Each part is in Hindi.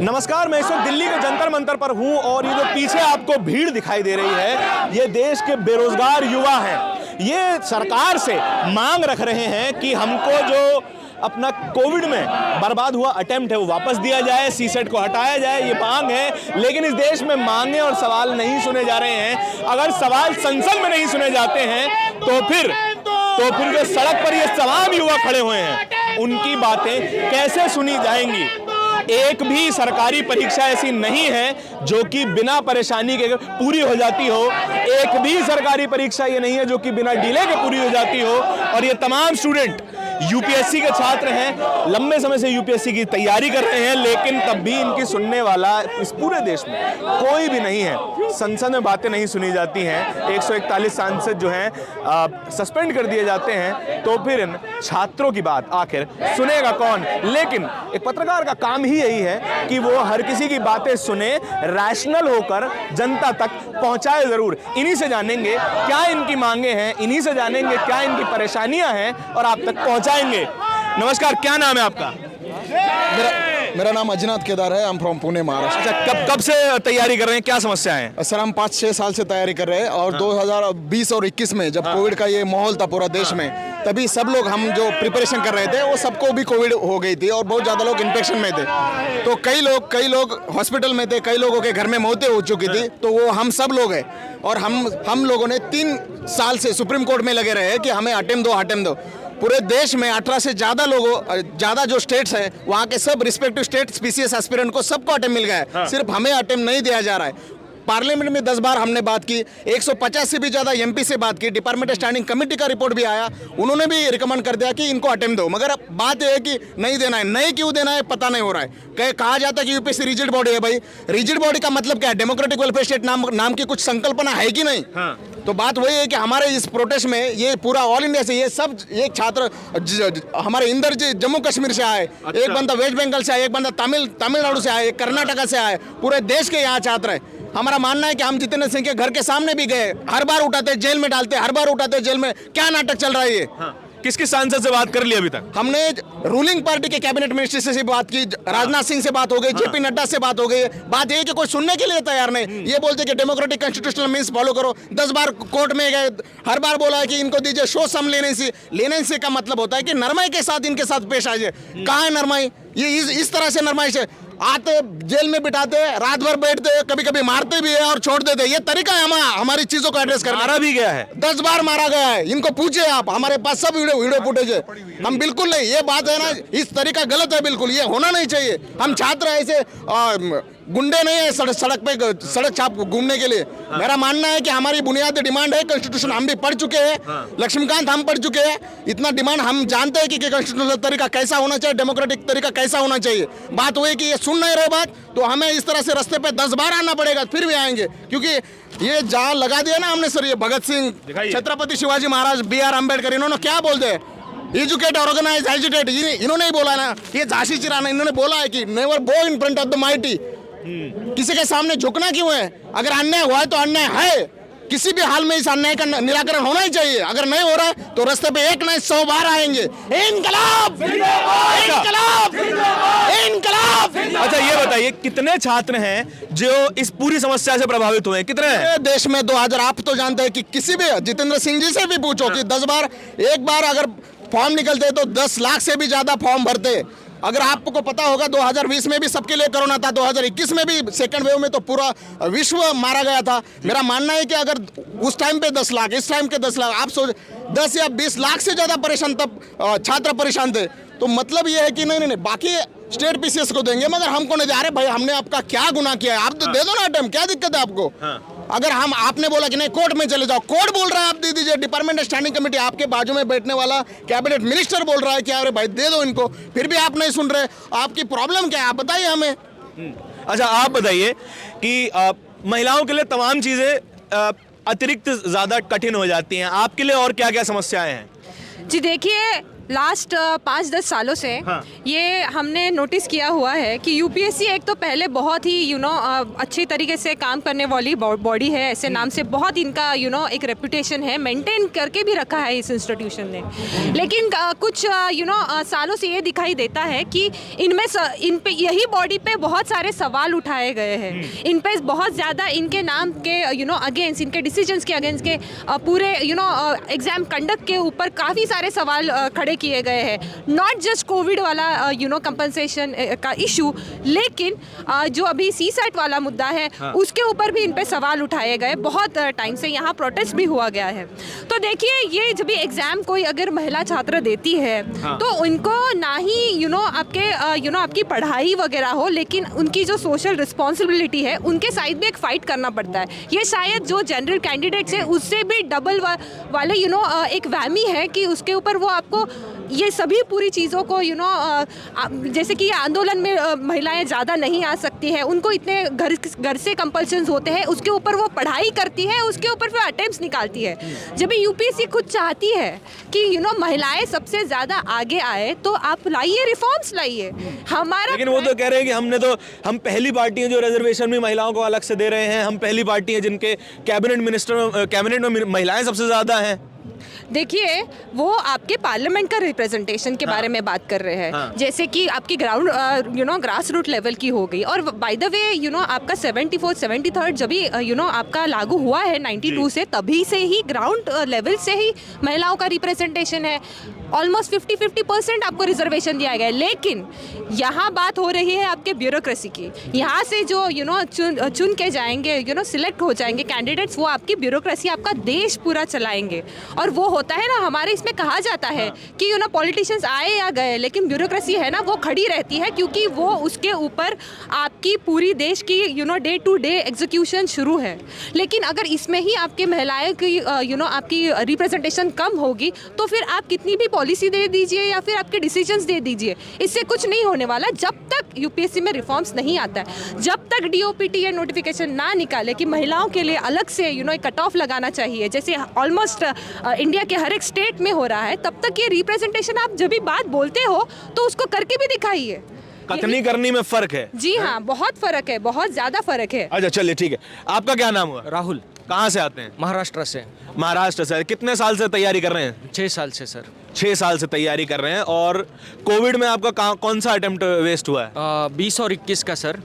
नमस्कार, मैं इस वक्त दिल्ली के जंतर मंतर पर हूं और ये जो पीछे आपको भीड़ दिखाई दे रही है, ये देश के बेरोजगार युवा हैं। ये सरकार से मांग रख रहे हैं कि हमको जो अपना कोविड में बर्बाद हुआ अटेम्प्ट है वो वापस दिया जाए, सीसेट को हटाया जाए, ये मांग है। लेकिन इस देश में मांगे और सवाल नहीं सुने जा रहे हैं। अगर सवाल संसद में नहीं सुने जाते हैं तो फिर जो सड़क पर ये तमाम युवा खड़े हुए हैं उनकी बातें कैसे सुनी जाएंगी। एक भी सरकारी परीक्षा ऐसी नहीं है जो कि बिना परेशानी के पूरी हो जाती हो। एक भी सरकारी परीक्षा ये नहीं है जो कि बिना डिले के पूरी हो जाती हो। और ये तमाम स्टूडेंट यूपीएससी के छात्र हैं, लंबे समय से यूपीएससी की तैयारी कर रहे हैं, लेकिन तब भी इनकी सुनने वाला इस पूरे देश में कोई भी नहीं है। संसद में बातें नहीं सुनी जाती हैं। 141 सांसद जो हैं सस्पेंड कर दिए जाते हैं, तो फिर इन छात्रों की बात आखिर सुनेगा कौन। लेकिन एक पत्रकार का काम ही यही है कि वो हर किसी की बातें सुने, रैशनल होकर जनता तक पहुंचाए जरूर। इन्हीं से जानेंगे क्या इनकी मांगे हैं, इन्हीं से जानेंगे क्या इनकी परेशानियां हैं और आप तक पहुंचाएंगे। नमस्कार, क्या नाम है आपका? मेरा नाम अजनाथ केदार है। हम फ्रॉम पुणे, महाराष्ट्र। अच्छा, कब से तैयारी कर रहे हैं, क्या समस्या है? सर, हम 5-6 साल से तैयारी कर रहे हैं और 2020 और 21 में जब कोविड का ये माहौल था पूरा देश में, तभी सब लोग हम जो प्रिपरेशन कर रहे थे वो सबको भी कोविड हो गई थी और बहुत ज़्यादा लोग इन्फेक्शन में थे। तो कई लोग हॉस्पिटल में थे, कई लोगों के घर में मौतें हो चुकी थी। तो वो हम सब लोग हैं और हम लोगों ने 3 साल से सुप्रीम कोर्ट में लगे रहे कि हमें अटेम्प्ट दो। पूरे देश में 18 से ज़्यादा जो स्टेट्स हैं वहाँ के सब रिस्पेक्टिव स्टेट्स पीसीएस एस्पिरेंट को सबको अटेम्प्ट मिल गया है। सिर्फ हमें अटेम्प्ट नहीं दिया जा रहा है। पार्लियामेंट में 10 बार हमने बात की, 150 से भी ज़्यादा एमपी से बात की, डिपार्टमेंट स्टैंडिंग कमेटी का रिपोर्ट भी आया, उन्होंने भी रिकमेंड कर दिया कि इनको अटेम्प्ट दो। मगर बात यह है कि नहीं देना है, नहीं क्यों देना है पता नहीं हो रहा है। कहा जाता है कि यूपीएससी रिजिड बॉडी है। भाई, रिजिड बॉडी का मतलब क्या है? डेमोक्रेटिक वेलफेयर स्टेट नाम की कुछ संकल्पना है कि नहीं? तो बात वही है कि हमारे इस प्रोटेस्ट में ये पूरा ऑल इंडिया से ये सब एक छात्र हमारे इंदर जी जम्मू कश्मीर से आए, एक बंदा वेस्ट बंगाल से आए, एक बंदा तमिलनाडु से आए, एक कर्नाटका से आए, पूरे देश के यहाँ छात्र है। हमारा मानना है कि हम जितेंद्र सिंह के घर के सामने भी गए, हर बार उठाते जेल में डालते, हर बार उठाते जेल में। क्या नाटक चल रहा है ये? किस किस सांसद से बात कर ली अभी तक? हमने रूलिंग पार्टी के कैबिनेट मिनिस्टर से बात की, राजनाथ सिंह से बात हो गई, जेपी नड्डा से बात हो गई। बात यह कि कोई सुनने के लिए तैयार नहीं। ये बोलते कि डेमोक्रेटिक कॉन्स्टिट्यूशनल मीन्स फॉलो करो। 10 बार कोर्ट में गए, हर बार बोला है कि इनको दीजिए शो सम लेने से का मतलब होता है कि नरमाई के साथ इनके साथ पेश आइए। कहाँ है नरमाई? ये इस तरह से नरमाई से आते, जेल में बिठाते, रात भर बैठते, कभी कभी मारते भी है और छोड़ देते। ये तरीका है हमारी चीजों को एड्रेस करना। मारा भी गया है, 10 बार मारा गया है। इनको पूछे आप, हमारे पास सब वीडियो फुटेज है। हम बिल्कुल नहीं, ये बात है ना, इस तरीका गलत है बिल्कुल, ये होना नहीं चाहिए। हम छात्र ऐसे गुंडे नहीं है सड़क छाप घूमने के लिए। मेरा मानना है कि हमारी बुनियादी डिमांड है कॉन्स्टिट्यूशन। हम भी पढ़ चुके हैं, लक्ष्मीकांत हम पढ़ चुके हैं। इतना डिमांड हम जानते हैं कि कॉन्स्टिट्यूशनल तरीका कैसा होना चाहिए, डेमोक्रेटिक तरीका कैसा होना चाहिए। बात हुई कि ये सुन नहीं रहे बात, तो हमें इस तरह से रास्ते पे 10 बार आना पड़ेगा, फिर भी आएंगे। क्योंकि ये जहाँ लगा दिया ना हमने सर, ये भगत सिंह, छत्रपति शिवाजी महाराज, BR अम्बेडकर, इन्होंने क्या बोलते हैं? Educate, organise, agitate. इन्होंने ही बोला ना। ये झांसी चिराना, इन्होंने बोला है कि नेवर बो in front of the mighty. किसी के सामने झुकना क्यों है? अगर अन्याय हुआ है तो अन्याय है, किसी भी हाल में इस अन्याय का निराकरण होना ही चाहिए। अगर नहीं हो रहा है तो रास्ते पे 1 नहीं 100 बार आएंगे। इंकलाब, इंकलाब, इंकलाब। अच्छा, ये बताइए कितने छात्र हैं जो इस पूरी समस्या से प्रभावित हुए हैं? कितने हैं देश में? 2000। आप तो जानते हैं कि किसी भी जितेंद्र सिंह जी से भी पूछो कि 10 बार, एक बार अगर फॉर्म निकलते तो 10 लाख से भी ज्यादा फॉर्म भरते। अगर आपको पता होगा 2020 में भी सबके लिए कोरोना था, 2021 में भी सेकंड वेव में तो पूरा विश्व मारा गया था। मेरा मानना है कि अगर उस टाइम पे 10 लाख, इस टाइम के 10 लाख, आप सोच 10 या 20 लाख से ज़्यादा परेशान, तब छात्र परेशान थे। तो मतलब ये है कि नहीं, बाकी स्टेट पीसीएस को देंगे मगर हमको नहीं दे। अरे भाई, हमने आपका क्या गुनाह किया है? आप तो दे दो ना अटेम्प्ट, क्या दिक्कत है आपको? अगर आपने बोला कि नहीं कोर्ट में चले जाओ, कोर्ट बोल रहा है आप दे दीजिए। डिपार्टमेंट स्टैंडिंग कमेटी, आपके बाजू में बैठने वाला कैबिनेट मिनिस्टर बोल रहा है कि अरे भाई दे दो इनको, फिर भी आप नहीं सुन रहे। आपकी प्रॉब्लम क्या है? आप बताइए हमें। अच्छा, आप बताइए कि महिलाओं के लिए तमाम चीजें अतिरिक्त ज्यादा कठिन हो जाती हैं, आपके लिए और क्या क्या समस्याएं हैं? जी देखिए, लास्ट 5-10 सालों से ये हमने नोटिस किया हुआ है कि यूपीएससी एक तो पहले बहुत ही अच्छी तरीके से काम करने वाली बॉडी है, ऐसे नाम से बहुत इनका एक रेपुटेशन है, मेंटेन करके भी रखा है इस इंस्टीट्यूशन ने। लेकिन कुछ सालों से ये दिखाई देता है कि इन पे यही बॉडी पे बहुत सारे सवाल उठाए गए हैं, इन पे बहुत ज़्यादा इनके नाम के अगेंस्ट, इनके डिसीजंस के अगेंस्ट के पूरे एग्जाम कंडक्ट के ऊपर काफ़ी सारे सवाल खड़े किए गए हैं। नॉट जस्ट कोविड वाला कंपनसेशन का इशू, लेकिन जो अभी सीसैट वाला मुद्दा है उसके ऊपर भी इन पे सवाल उठाए गए। बहुत टाइम से यहाँ प्रोटेस्ट भी हुआ गया है। तो देखिए, ये जब भी एग्जाम कोई अगर महिला छात्र देती है तो उनको ना ही आपकी पढ़ाई वगैरह हो, लेकिन उनकी जो सोशल रिस्पॉन्सिबिलिटी है उनके साइड में एक फाइट करना पड़ता है। ये शायद जो जनरल कैंडिडेट्स है उससे भी डबल वाले एक वहमी है कि उसके ऊपर वो आपको ये सभी पूरी चीज़ों को जैसे कि आंदोलन में महिलाएं ज़्यादा नहीं आ सकती है, उनको इतने घर से कंपल्शंस होते हैं, उसके ऊपर वो पढ़ाई करती है, उसके ऊपर फिर अटेम्प्ट्स निकालती है। जब यूपीएससी खुद चाहती है कि महिलाएं सबसे ज़्यादा आगे आए तो आप लाइए, रिफॉर्म्स लाइए हमारा। लेकिन वो तो कह रहे हैं कि हम पहली पार्टी हैं जो रिजर्वेशन में महिलाओं को अलग से दे रहे हैं, हम पहली पार्टी हैं जिनके कैबिनेट में महिलाएं सबसे ज़्यादा हैं। देखिए, वो आपके पार्लियामेंट का रिप्रेजेंटेशन के बारे में बात कर रहे हैं, जैसे कि आपकी ग्राउंड ग्रास रूट लेवल की हो गई। और बाय द वे आपका 74-73 जब भी आपका लागू हुआ है 92 से, तभी से ही ग्राउंड लेवल से ही महिलाओं का रिप्रेजेंटेशन है। ऑलमोस्ट 50-50% आपको रिजर्वेशन दिया गया है। लेकिन यहाँ बात हो रही है आपके ब्यूरोक्रेसी की। यहाँ से जो चुन के जाएंगे, सिलेक्ट हो जाएंगे कैंडिडेट्स, वो आपकी ब्यूरोक्रेसी, आपका देश पूरा चलाएंगे। और वो होता है ना, हमारे इसमें कहा जाता है कि पॉलिटिशियंस आए या गए, लेकिन ब्यूरोक्रेसी है ना वो खड़ी रहती है, क्योंकि वो उसके ऊपर आपकी पूरी देश की डे टू डे एग्जीक्यूशन शुरू है। लेकिन अगर इसमें ही आपके महिलाएं की आपकी रिप्रेजेंटेशन कम होगी तो फिर आप कितनी भी पॉलिसी दे दीजिए या फिर आपके डिसीजंस दे दीजिए, इससे कुछ नहीं होने वाला जब तक यूपीएससी में रिफॉर्म्स नहीं आता है। जब तक डीओपीटी या नोटिफिकेशन ना निकाले कि महिलाओं के लिए अलग से एक कट ऑफ लगाना चाहिए, जैसे ऑलमोस्ट इंडिया के हर एक स्टेट में हो रहा है, तब तक ये रिप्रेजेंटेशन आप जब भी बात बोलते हो तो उसको करके भी दिखाइए। कथनी करनी में फर्क है। जी हाँ, बहुत फर्क है, बहुत ज्यादा फर्क है। अच्छा, चलिए ठीक है। आपका क्या नाम हुआ? राहुल। कहाँ से आते हैं? महाराष्ट्र से। महाराष्ट्र से। कितने साल से तैयारी कर रहे हैं? 6 साल से सर। 6 साल से तैयारी कर रहे हैं। और कोविड में आपका कौन सा अटेम्प्ट वेस्ट हुआ है? 20 और 21 का सर।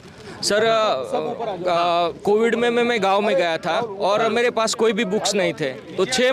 कोविड में मैं गांव में गया था और मेरे पास कोई भी बुक्स नहीं थे, तो 6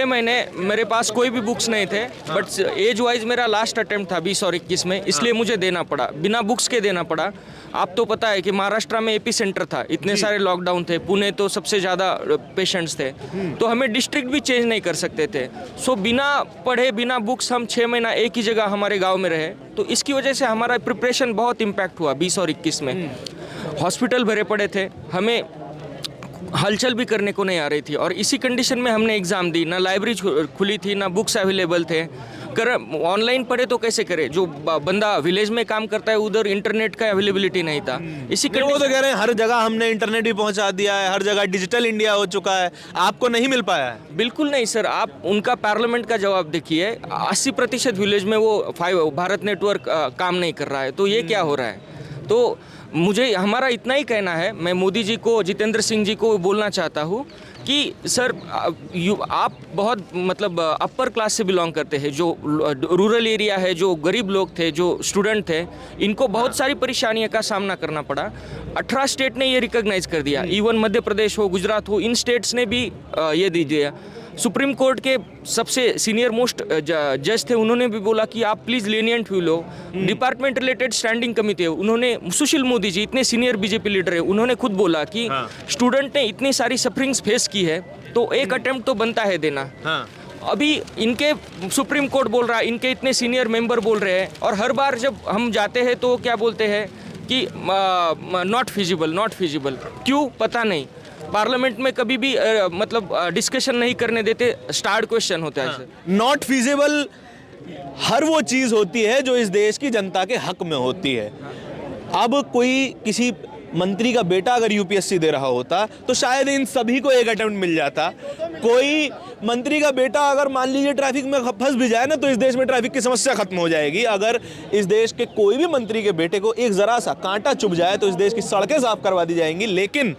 महीने मेरे पास कोई भी बुक्स नहीं थे। बट एज वाइज मेरा लास्ट अटेम्प्ट था 20 और 21 में, इसलिए मुझे देना पड़ा, बिना बुक्स के देना पड़ा। आप तो पता है कि महाराष्ट्र में एपी सेंटर था, इतने सारे लॉकडाउन थे, पुणे तो सबसे ज़्यादा पेशेंट्स थे, तो हमें डिस्ट्रिक्ट भी चेंज नहीं कर सकते थे। सो बिना पढ़े, बिना बुक्स हम 6 महीना एक ही जगह हमारे गांव में रहे, तो इसकी वजह से हमारा प्रिपरेशन बहुत इम्पैक्ट हुआ 20 और 21 में। हॉस्पिटल भरे पड़े थे, हमें हलचल भी करने को नहीं आ रही थी, और इसी कंडीशन में हमने एग्ज़ाम दी। ना लाइब्रेरी खुली थी, ना बुक्स अवेलेबल थे। ऑनलाइन पढ़े तो कैसे करे? जो बंदा विलेज में काम करता है उधर इंटरनेट का अवेलेबिलिटी नहीं था। इसी वो तो कह रहे हैं हर जगह हमने इंटरनेट भी पहुंचा दिया है, हर जगह डिजिटल इंडिया हो चुका है, आपको नहीं मिल पाया है? बिल्कुल नहीं सर, आप उनका पार्लियामेंट का जवाब देखिए। 80% विलेज में वो भारत नेटवर्क काम नहीं कर रहा है, तो ये क्या हो रहा है? तो मुझे हमारा इतना ही कहना है, मैं मोदी जी को, जितेंद्र सिंह जी को बोलना चाहता हूँ कि सर आप बहुत मतलब अपर क्लास से बिलोंग करते हैं, जो रूरल एरिया है, जो गरीब लोग थे, जो स्टूडेंट थे, इनको बहुत सारी परेशानियों का सामना करना पड़ा। 18 स्टेट ने ये रिकॉग्नाइज कर दिया, इवन मध्य प्रदेश हो, गुजरात हो, इन स्टेट्स ने भी ये दे दिया। सुप्रीम कोर्ट के सबसे सीनियर मोस्ट जज थे, उन्होंने भी बोला कि आप please lenient view low. Department related standing committee है, उन्होंने, सुशील मोदी जी इतने सीनियर बीजेपी लीडर है, उन्होंने खुद बोला कि स्टूडेंट ने इतनी सारी सफरिंग्स फेस की है, तो एक अटेम्प्ट तो बनता है देना। अभी इनके सुप्रीम कोर्ट बोल रहा है, इनके इतने सीनियर मेंबर बोल रहे हैं, और हर बार जब हम जाते हैं तो क्या बोलते हैं कि नॉट फिजिबल। क्यों पता नहीं। पार्लियामेंट में कभी भी मतलब डिस्कशन नहीं करने देते, स्टार्ट क्वेश्चन होता है। नॉट फिजिबल हर वो चीज़ होती है जो इस देश की जनता के हक में होती है। अब कोई किसी मंत्री का बेटा अगर यूपीएससी दे रहा होता तो शायद इन सभी को एक अटेम्प्ट मिल जाता। कोई मंत्री का बेटा अगर मान लीजिए ट्रैफिक में फंस भी जाए ना, तो इस देश में ट्रैफिक की समस्या खत्म हो जाएगी। अगर इस देश के कोई भी मंत्री के बेटे को एक जरा सा कांटा चुभ जाए तो इस देश की सड़कें साफ करवा दी जाएंगी। लेकिन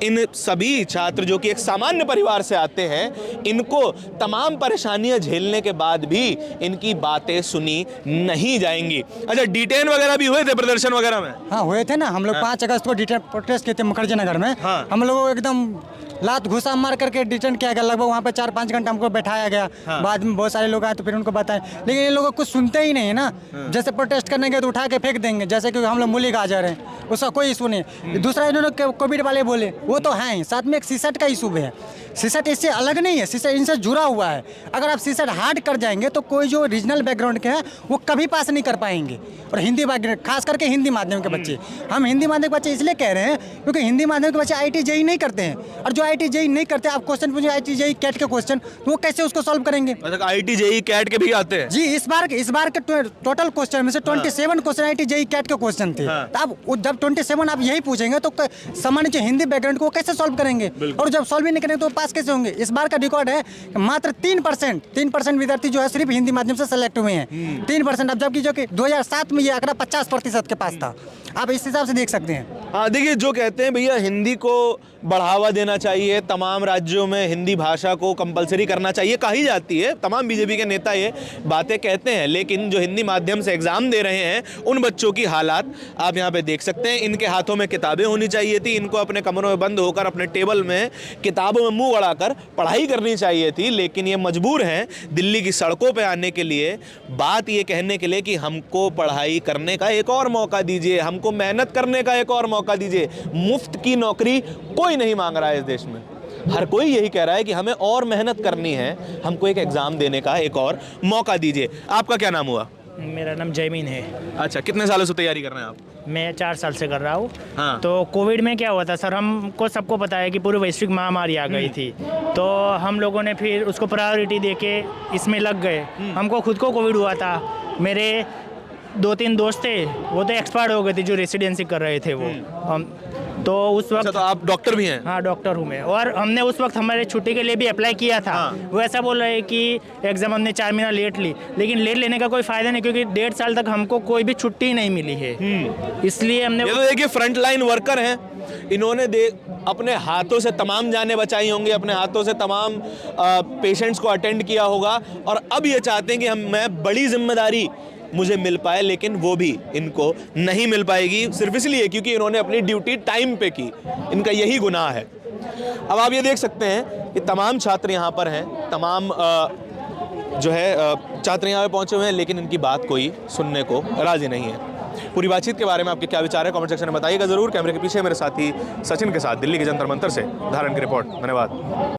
इन सभी छात्र जो कि एक सामान्य परिवार से आते हैं, इनको तमाम परेशानियां झेलने के बाद भी इनकी बातें सुनी नहीं जाएंगी। अच्छा, डिटेन वगैरह भी हुए थे प्रदर्शन वगैरह में? हाँ हुए थे ना, हम लोग 5 अगस्त को डिटेन प्रोटेस्ट किए थे मुखर्जी नगर में। हाँ। हम लोगों को एकदम लात घुसा मार करके डिटेन किया गया, लगभग वहाँ पे 4-5 घंटा हमको बैठाया गया। हाँ। बाद में बहुत सारे लोग आए तो फिर उनको बताएं, लेकिन ये लोग कुछ सुनते ही नहीं है ना। जैसे प्रोटेस्ट करने गए तो उठा के फेंक देंगे, जैसे कि हम लोग मूली गाजर हैं, उसका कोई इशू नहीं। दूसरा इन्होंने कोविड वाले बोले, वो तो हैं ही, साथ में एक सीसेट का इशू भी है। सीसेट इससे अलग नहीं है, सीसेट इनसे जुड़ा हुआ है। अगर आप सीसेट हार्ड कर जाएंगे तो कोई जो रीजनल बैकग्राउंड के हैं वो कभी पास नहीं कर पाएंगे। और हिंदी बैकग्राउंड, खास करके हिंदी माध्यम के बच्चे, हम हिंदी माध्यम के बच्चे इसलिए कह रहे हैं क्योंकि हिंदी माध्यम के बच्चे IIT JEE नहीं करते हैं। और जो IIT JEE नहीं करते, आप क्वेश्चन पूछे IIT JEE कैट के क्वेश्चन, तो वो कैसे उसको सॉल्व करेंगे? IIT JEE कैट के भी आते हैं जी। इस बार के टोटल क्वेश्चन में से 27 क्वेश्चन IIT JEE कैट के क्वेश्चन थे। हाँ। तो आप जब 27 आप यही पूछेंगे तो सामान्य जो हिंदी बैकग्राउंड को कैसे सॉल्व करेंगे? और जब सॉल्व ही नहीं करेंगे तो पास कैसे होंगे? इस बार का रिकॉर्ड है मात्र 3% विद्यार्थी जो है सिर्फ हिंदी माध्यम से सेलेक्ट हुए हैं। 3%। अब जबकि जो कि 2007 में ये आंकड़ा 50% के पास था। आप इस हिसाब से देख सकते हैं। हाँ, देखिए, जो कहते हैं भैया हिंदी को बढ़ावा देना चाहिए, तमाम राज्यों में हिंदी भाषा को कंपलसरी करना चाहिए कही जाती है, तमाम बीजेपी के नेता ये बातें कहते हैं। लेकिन जो हिंदी माध्यम से एग्जाम दे रहे हैं उन बच्चों की हालात आप यहाँ पे देख सकते हैं। इनके हाथों में किताबें होनी चाहिए थी, इनको अपने कमरों में बंद होकर अपने टेबल में किताबों में मुंह अड़ाकर पढ़ाई करनी चाहिए थी। लेकिन ये मजबूर हैं दिल्ली की सड़कों पर आने के लिए, बात ये कहने के लिए कि हमको पढ़ाई करने का एक और मौका दीजिए, हमको मेहनत करने का एक और मौका दीजिए। मुफ्त की नौकरी कोई नहीं मांग रहा है इस देश में, हर कोई यही कह रहा है कि हमें और मेहनत करनी है, हमको एक एग्जाम देने का एक और मौका दीजिए। आपका क्या नाम हुआ? मेरा नाम जयमीन है। अच्छा, कितने सालों से तैयारी कर रहे हैं आप? मैं 4 साल से कर रहा हूँ। हाँ। तो कोविड में क्या हुआ था सर, हमको सबको पता है कि पूरी वैश्विक महामारी आ गई थी। तो हम लोगों ने फिर उसको प्रायोरिटी देके इसमें लग गए। हमको खुद को कोविड हुआ था, मेरे 2-3 दोस्त थे वो तो एक्सपायर हो गए थे जो रेसिडेंसी कर रहे थे वो। हम तो उस वक्त। अच्छा, तो आप डॉक्टर भी हैं? हाँ, डॉक्टर हूँ मैं। और हमने उस वक्त हमारे छुट्टी के लिए भी अप्लाई किया था। हाँ। वो ऐसा बोल रहे हैं कि एग्ज़ाम हमने 4 महीना लेट ली, लेकिन लेट लेने का कोई फ़ायदा नहीं क्योंकि 1.5 साल तक हमको कोई भी छुट्टी नहीं मिली है। इसलिए हमने ये तो देखिए फ्रंट लाइन वर्कर हैं, इन्होंने अपने हाथों से तमाम जानें बचाई होंगी, अपने हाथों से तमाम पेशेंट्स को अटेंड किया होगा, और अब ये चाहते हैं कि मैं बड़ी जिम्मेदारी मुझे मिल पाए, लेकिन वो भी इनको नहीं मिल पाएगी सिर्फ इसलिए क्योंकि इन्होंने अपनी ड्यूटी टाइम पे की। इनका यही गुनाह है। अब आप ये देख सकते हैं कि तमाम छात्र यहाँ पर हैं, तमाम जो है छात्र यहाँ पे पहुँचे हुए हैं, लेकिन इनकी बात कोई सुनने को राजी नहीं है। पूरी बातचीत के बारे में आपके क्या विचार है कमेंट सेक्शन में बताइएगा जरूर। कैमरे के पीछे मेरे साथी सचिन के साथ दिल्ली के जंतर मंतर से धारण की रिपोर्ट। धन्यवाद।